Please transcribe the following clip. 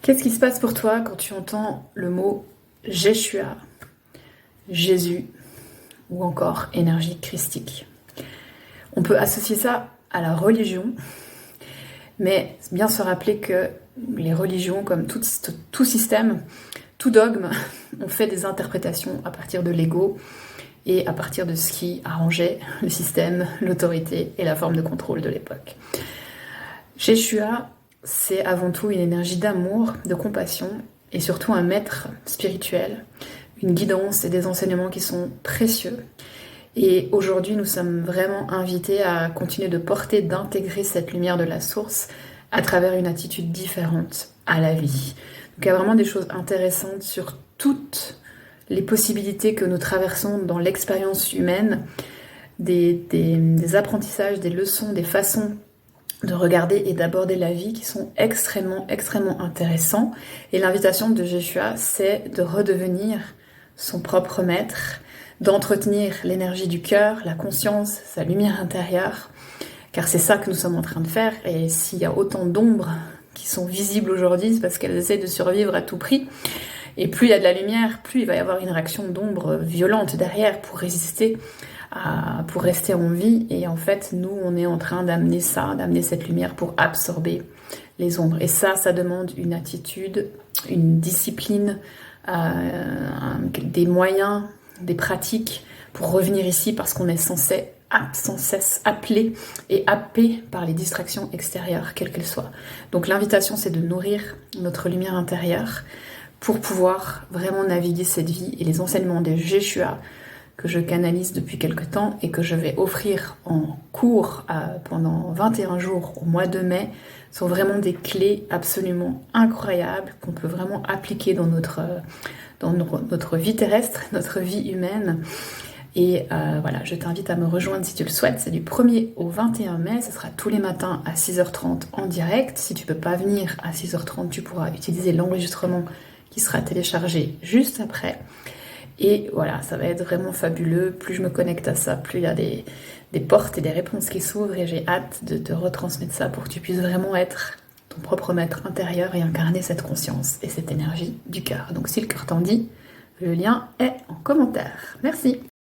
Qu'est-ce qui se passe pour toi quand tu entends le mot Jeshua, Jésus ou encore énergie christique? On peut associer ça à la religion, mais bien se rappeler que les religions, comme tout système, tout dogme, ont fait des interprétations à partir de l'ego et à partir de ce qui arrangeait le système, l'autorité et la forme de contrôle de l'époque. Jeshua, c'est avant tout une énergie d'amour, de compassion et surtout un maître spirituel, une guidance et des enseignements qui sont précieux. Et aujourd'hui, nous sommes vraiment invités à continuer de porter, d'intégrer cette lumière de la source à travers une attitude différente à la vie. Donc il y a vraiment des choses intéressantes sur toutes les possibilités que nous traversons dans l'expérience humaine, des apprentissages, des leçons, des façons de regarder et d'aborder la vie qui sont extrêmement intéressants. Et l'invitation de Jeshua, c'est de redevenir son propre maître, d'entretenir l'énergie du cœur, la conscience, sa lumière intérieure, car c'est ça que nous sommes en train de faire. Et s'il y a autant d'ombres qui sont visibles aujourd'hui, c'est parce qu'elles essaient de survivre à tout prix. Et plus il y a de la lumière, plus il va y avoir une réaction d'ombre violente derrière pour résister, pour rester en vie. Et en fait, nous, on est en train d'amener cette lumière pour absorber les ombres. Et ça demande une attitude, une discipline, des moyens, des pratiques pour revenir ici parce qu'on est sans cesse appelé et happé par les distractions extérieures, quelles qu'elles soient. Donc l'invitation, c'est de nourrir notre lumière intérieure pour pouvoir vraiment naviguer cette vie. Et les enseignements de Jeshua que je canalise depuis quelque temps et que je vais offrir en cours pendant 21 jours au mois de mai sont vraiment des clés absolument incroyables qu'on peut vraiment appliquer dans notre vie terrestre, notre vie humaine. Et voilà, je t'invite à me rejoindre si tu le souhaites. C'est du 1er au 21 mai, ce sera tous les matins à 6h30 en direct. Si tu ne peux pas venir à 6h30, tu pourras utiliser l'enregistrement qui sera téléchargé juste après. Et voilà, ça va être vraiment fabuleux. Plus je me connecte à ça, plus il y a des portes et des réponses qui s'ouvrent. Et j'ai hâte de te retransmettre ça pour que tu puisses vraiment être ton propre maître intérieur et incarner cette conscience et cette énergie du cœur. Donc si le cœur t'en dit, le lien est en commentaire. Merci.